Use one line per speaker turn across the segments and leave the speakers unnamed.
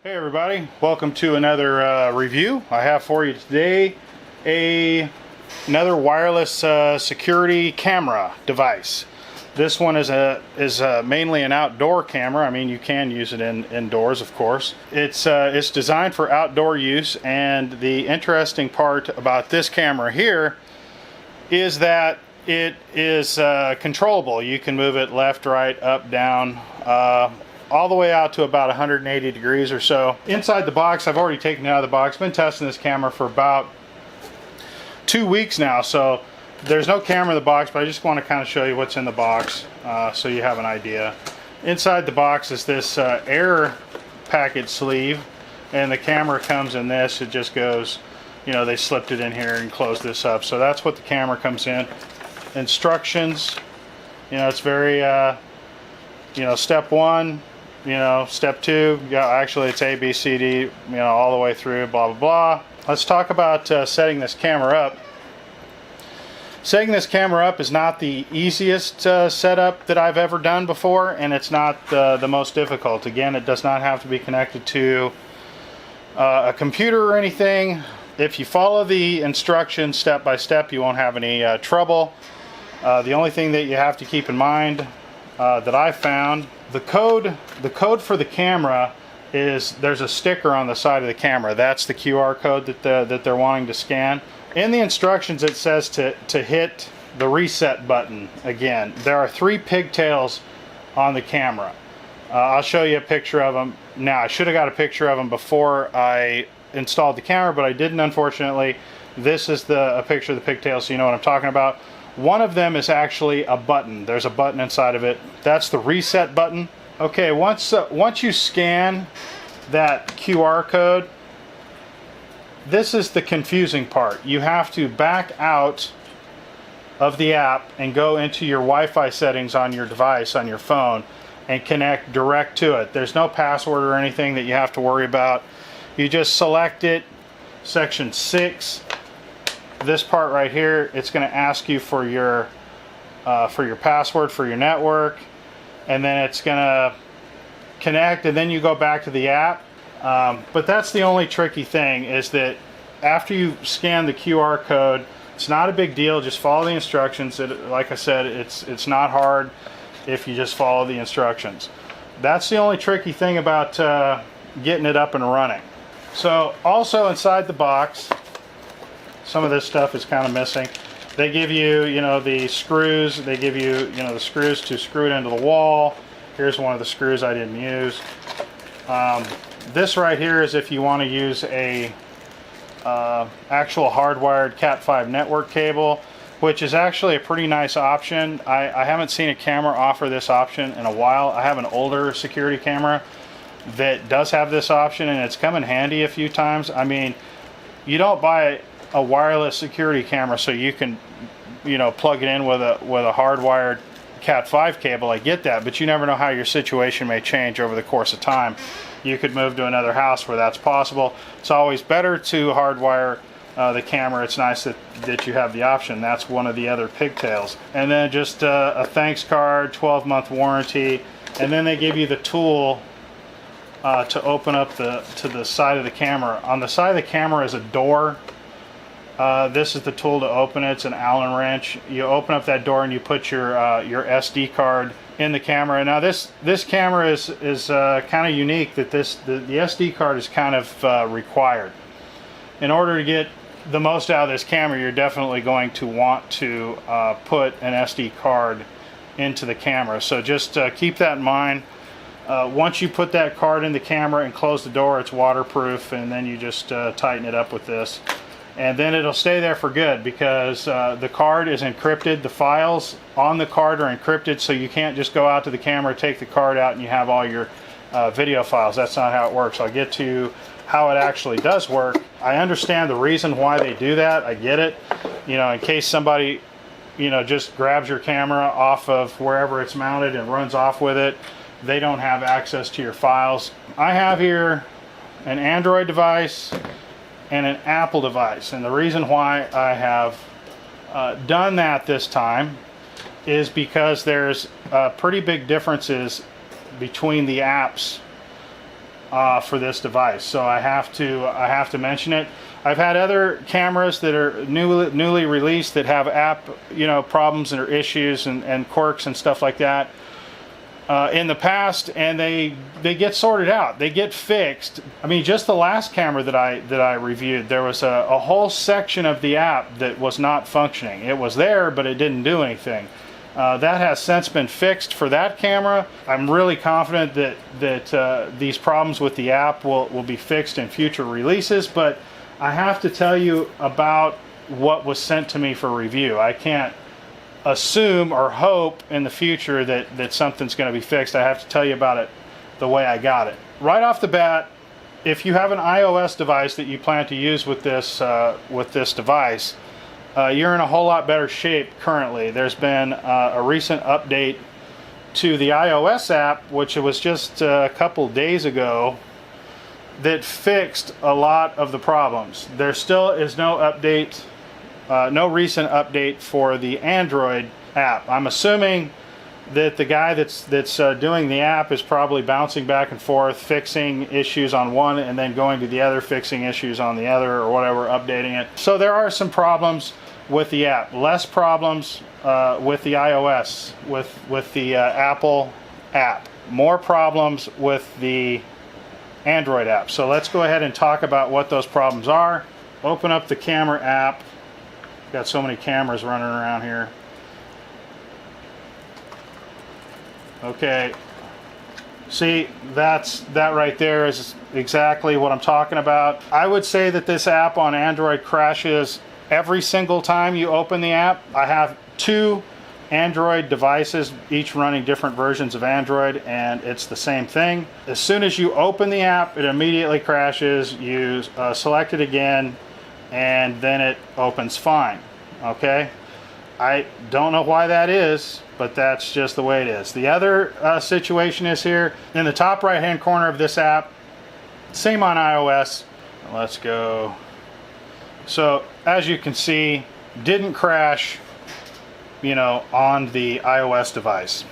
Hey everybody, welcome to another review. I have for you today another wireless security camera device. This one is mainly an outdoor camera. I mean, you can use it indoors, of course. It's designed for outdoor use, and the interesting part about this camera here is that it is controllable. You can move it left, right, up, down, all the way out to about 180 degrees or so. Inside the box, I've already taken it out of the box. Been testing this camera for about 2 weeks now, so there's no camera in the box, but I just want to kind of show you what's in the box so you have an idea. Inside the box is this air packet sleeve, and the camera comes in this. It just goes, you know, they slipped it in here and closed this up. So that's what the camera comes in. Instructions, you know, it's very, you know, step one, you know, step two, yeah, actually it's A, B, C, D, you know, all the way through, blah, blah, blah. Let's talk about setting this camera up. Setting this camera up is not the easiest setup that I've ever done before, and it's not the most difficult. Again, it does not have to be connected to a computer or anything. If you follow the instructions step by step, you won't have any trouble. The only thing that you have to keep in mind that I found, the code for the camera is there's a sticker on the side of the camera. That's the QR code that they're wanting to scan. In the instructions it says to hit the reset button again. There are 3 pigtails on the camera. I'll show you a picture of them now. I should have got a picture of them before I installed the camera, but I didn't, unfortunately. This is a picture of the pigtails, so you know what I'm talking about. One of them is actually a button. There's a button inside of it. That's the reset button. Okay, once you scan that QR code, this is the confusing part. You have to back out of the app and go into your Wi-Fi settings on your device, on your phone, and connect direct to it. There's no password or anything that you have to worry about. You just select it, section 6. This part right here, it's going to ask you for your password for your network, and then it's going to connect, and then you go back to the app. But that's the only tricky thing, is that after you scan the QR code, it's not a big deal. Just follow the instructions. Like I said, it's not hard if you just follow the instructions. That's the only tricky thing about getting it up and running. So also inside the box, some of this stuff is kind of missing. They give you, you know, the screws. They give you, you know, the screws to screw it into the wall. Here's one of the screws I didn't use. This right here is if you want to use a actual hardwired Cat5 network cable, which is actually a pretty nice option. I haven't seen a camera offer this option in a while. I have an older security camera that does have this option, and it's come in handy a few times. I mean, you don't buy a wireless security camera so you can, you know, plug it in with a hardwired Cat5 cable. I get that, but you never know how your situation may change over the course of time. You could move to another house where that's possible. It's always better to hardwire the camera. It's nice that you have the option. That's one of the other pigtails. And then just a thanks card, 12-month warranty, and then they give you the tool to open up to the side of the camera. On the side of the camera is a door. This is the tool to open it. It's an Allen wrench. You open up that door and you put your SD card in the camera. Now this camera is kind of unique, that the SD card is kind of required. In order to get the most out of this camera, you're definitely going to want to put an SD card into the camera. So just keep that in mind. Once you put that card in the camera and close the door, it's waterproof, and then you just tighten it up with this. And then it'll stay there for good, because the card is encrypted. The files on the card are encrypted, so you can't just go out to the camera, take the card out, and you have all your video files. That's not how it works. I'll get to how it actually does work. I understand the reason why they do that. I get it. You know, in case somebody, you know, just grabs your camera off of wherever it's mounted and runs off with it, they don't have access to your files. I have here an Android device and an Apple device, and the reason why I have done that this time is because there's pretty big differences between the apps for this device, so I have to mention it. I've had other cameras that are newly released that have app problems or issues and quirks and stuff like that in the past, and they get sorted out, they get fixed. I mean, just the last camera that I reviewed, there was a whole section of the app that was not functioning. It was there, but it didn't do anything. That has since been fixed for that camera. I'm really confident that these problems with the app will be fixed in future releases, but I have to tell you about what was sent to me for review. I can't assume or hope in the future that something's going to be fixed. I have to tell you about it the way I got it. Right off the bat, if you have an iOS device that you plan to use with this device, you're in a whole lot better shape currently. There's been a recent update to the iOS app, which was just a couple days ago, that fixed a lot of the problems. There still is no update, no recent update for the Android app. I'm assuming that the guy that's doing the app is probably bouncing back and forth, fixing issues on one and then going to the other, fixing issues on the other, or whatever, updating it. So there are some problems with the app. Less problems with the iOS, with the Apple app. More problems with the Android app. So let's go ahead and talk about what those problems are. Open up the camera app. Got so many cameras running around here. Okay, see, that right there is exactly what I'm talking about. I would say that this app on Android crashes every single time you open the app. I have two Android devices, each running different versions of Android, and it's the same thing. As soon as you open the app, it immediately crashes. You select it again, and then it opens fine. Okay, I don't know why that is, but that's just the way it is. The other situation is here in the top right hand corner of this app. Same on iOS. Let's go. So as you can see, didn't crash, on the iOS device.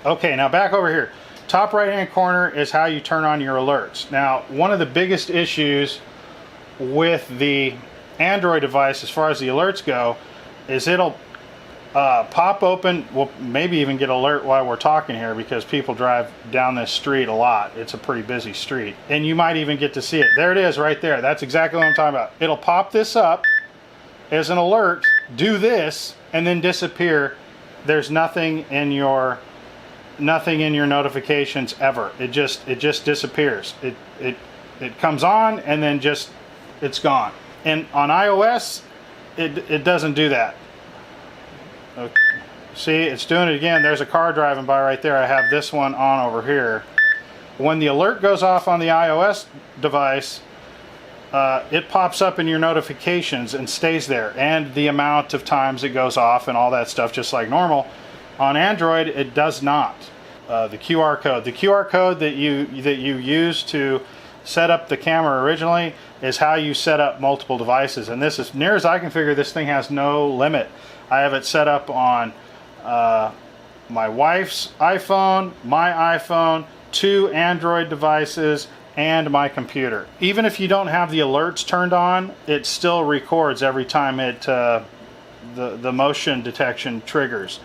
Okay, now back over here. Top right hand corner is how you turn on your alerts. Now, one of the biggest issues with the Android device as far as the alerts go is it'll pop open, well, maybe even get alert while we're talking here, because people drive down this street a lot. It's a pretty busy street, and you might even get to see it. There it is right there. That's exactly what I'm talking about. It'll pop this up as an alert, do this, and then disappear. There's nothing in your notifications ever. It just disappears. It comes on and then just it's gone. And on iOS, it doesn't do that. Okay. See, it's doing it again. There's a car driving by right there. I have this one on over here. When the alert goes off on the iOS device, it pops up in your notifications and stays there, and the amount of times it goes off and all that stuff, just like normal. On Android, it does not. The QR code that you use to set up the camera originally is how you set up multiple devices, and this, as near as I can figure, this thing has no limit. I have it set up on my wife's iPhone, my iPhone, 2 Android devices, and my computer. Even if you don't have the alerts turned on, it still records every time it the motion detection triggers.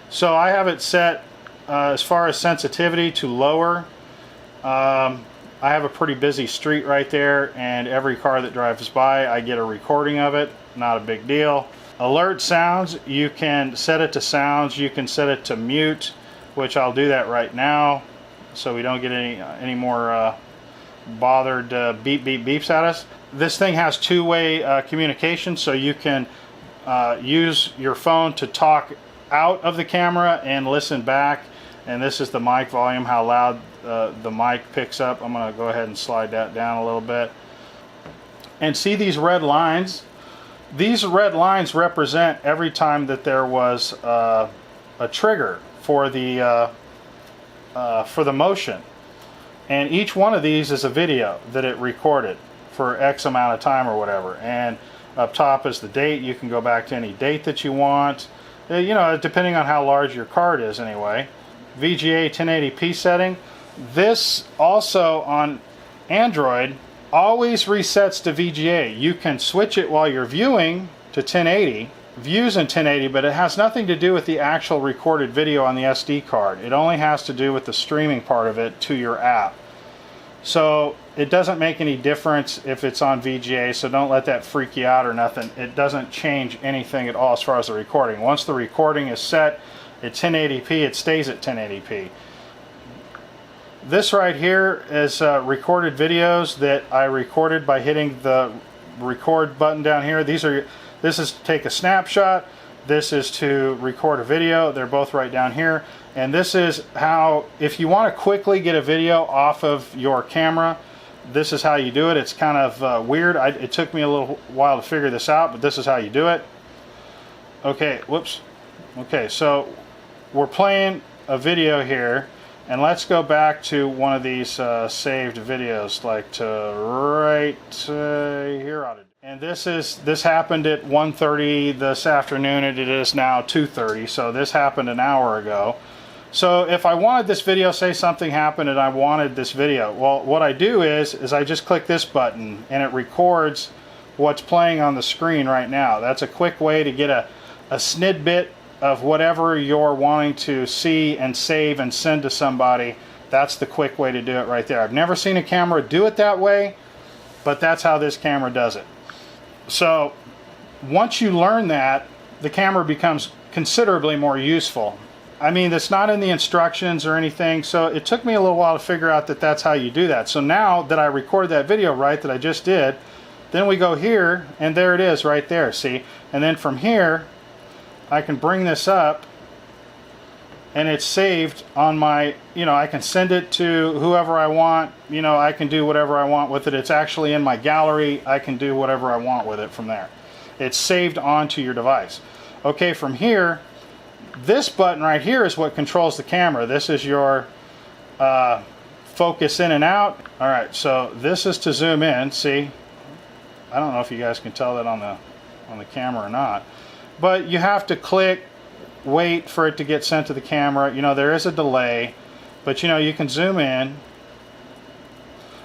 So I have it set as far as sensitivity to lower. I have a pretty busy street right there, and every car that drives by, I get a recording of it. Not a big deal. Alert sounds, you can set it to sounds. You can set it to mute, which I'll do that right now, so we don't get any more bothered beep beep beeps at us. This thing has two-way communication, so you can use your phone to talk out of the camera and listen back. And this is the mic volume, how loud the mic picks up. I'm going to go ahead and slide that down a little bit. And see these red lines? These red lines represent every time that there was a trigger for the motion. And each one of these is a video that it recorded for X amount of time or whatever. And up top is the date. You can go back to any date that you want, depending on how large your card is anyway. VGA 1080p setting. This also on Android always resets to VGA. You can switch it while you're viewing to 1080, views in 1080, but it has nothing to do with the actual recorded video on the SD card. It only has to do with the streaming part of it to your app. So it doesn't make any difference if it's on VGA, so don't let that freak you out or nothing. It doesn't change anything at all as far as the recording. Once the recording is set at 1080p, it stays at 1080p. This right here is recorded videos that I recorded by hitting the record button down here. This is to take a snapshot. This is to record a video. They're both right down here. And this is how, if you want to quickly get a video off of your camera, this is how you do it. It's kind of weird. It took me a little while to figure this out, but this is how you do it. Okay, whoops. Okay, so we're playing a video here. And let's go back to one of these saved videos, like to right here on it. And this happened at 1:30 this afternoon, and it is now 2:30. So this happened an hour ago. So if I wanted this video, say something happened and I wanted this video, well, what I do is I just click this button and it records what's playing on the screen right now. That's a quick way to get a snidbit of whatever you're wanting to see and save and send to somebody. That's the quick way to do it right there. I've never seen a camera do it that way, but that's how this camera does it. So once you learn that, the camera becomes considerably more useful. I mean, it's not in the instructions or anything, so it took me a little while to figure out that that's how you do that. So now that I recorded that video right that I just did, then we go here and there it is right there, see? And then from here I can bring this up and it's saved on my, I can send it to whoever I want, I can do whatever I want with it. It's actually in my gallery. I can do whatever I want with it from there. It's saved onto your device. Okay, from here, this button right here is what controls the camera. This is your focus in and out. All right, so this is to zoom in. See, I don't know if you guys can tell that on the camera or not. But you have to click, wait for it to get sent to the camera. There is a delay, but you can zoom in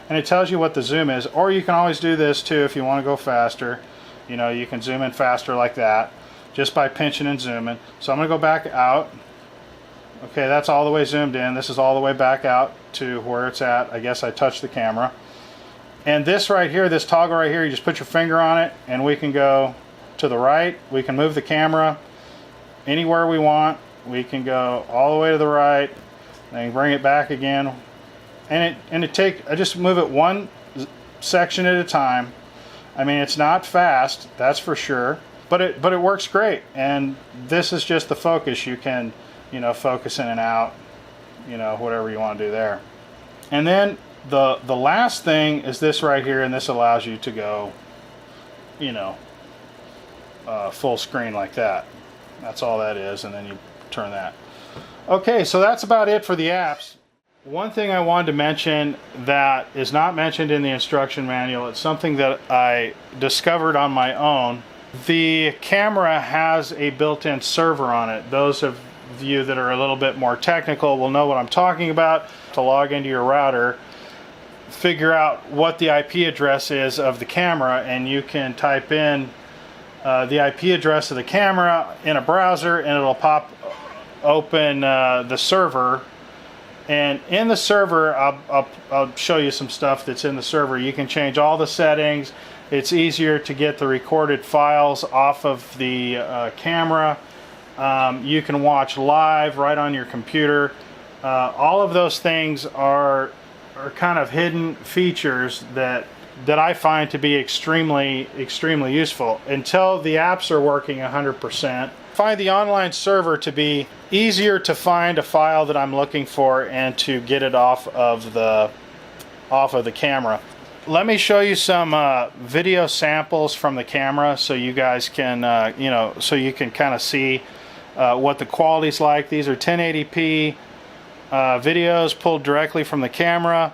and it tells you what the zoom is. Or you can always do this too if you want to go faster. You can zoom in faster like that just by pinching and zooming. So I'm going to go back out. Okay, that's all the way zoomed in. This is all the way back out to where it's at. I guess I touched the camera. And this right here, this toggle right here, you just put your finger on it and we can go to the right. We can move the camera anywhere we want. We can go all the way to the right, then bring it back again, and I just move it one section at a time. I mean, it's not fast, that's for sure, but it works great. And this is just the focus. You can focus in and out, whatever you want to do there. And then the last thing is this right here, and this allows you to go full screen like that. That's all that is, and then you turn that. Okay, so that's about it for the apps. One thing I wanted to mention that is not mentioned in the instruction manual, it's something that I discovered on my own. The camera has a built-in server on it. Those of you that are a little bit more technical will know what I'm talking about. To log into your router, figure out what the IP address is of the camera, and you can type in the IP address of the camera in a browser and it'll pop open the server. And in the server, I'll show you some stuff that's in the server. You can change all the settings. It's easier to get the recorded files off of the camera. You can watch live right on your computer. All of those things are kind of hidden features that I find to be extremely useful until the apps are working 100%. Find the online server to be easier to find a file that I'm looking for and to get it off of the camera. Let me show you some video samples from the camera so you guys can so you can kind of see what the quality's like. These are 1080p videos pulled directly from the camera.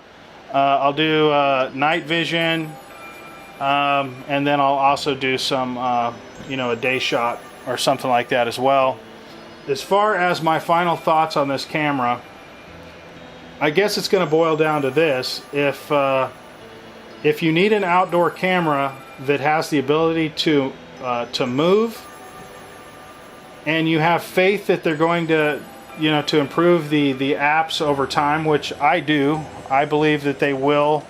I'll do night vision, and then I'll also do some a day shot or something like that as well. As far as my final thoughts on this camera, I guess it's going to boil down to this. If you need an outdoor camera that has the ability to move, and you have faith that they're going to, you know, to improve the apps over time, which I do. I believe that they will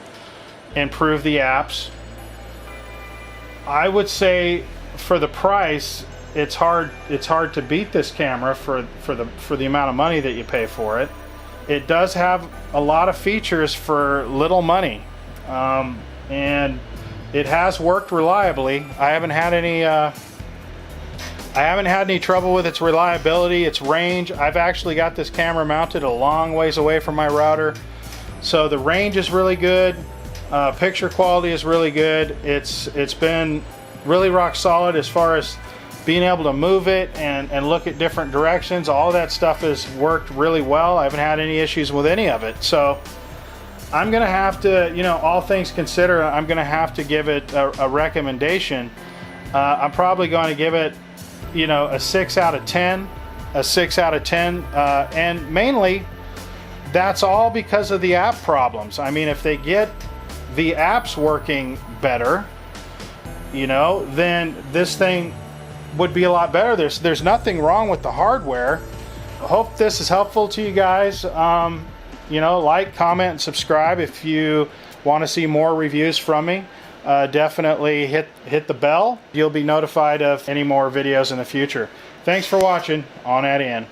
improve the apps. I would say for the price, it's hard to beat this camera for the amount of money that you pay for it. It does have a lot of features for little money, and it has worked reliably. I haven't had any trouble with its reliability, its range. I've actually got this camera mounted a long ways away from my router, so the range is really good. Picture quality is really good. It's been really rock solid as far as being able to move it and look at different directions. All of that stuff has worked really well. I haven't had any issues with any of it. So I'm gonna have to, you know, all things considered, I'm gonna have to give it a recommendation. I'm probably going to give it, you know, a 6 out of 10. A 6 out of 10. And mainly, that's all because of the app problems. I mean, if they get the apps working better, you know, then this thing would be a lot better. There's nothing wrong with the hardware. I hope this is helpful to you guys. You know, like, comment, and subscribe if you want to see more reviews from me. Definitely hit the bell. You'll be notified of any more videos in the future. Thanks for watching. On at in.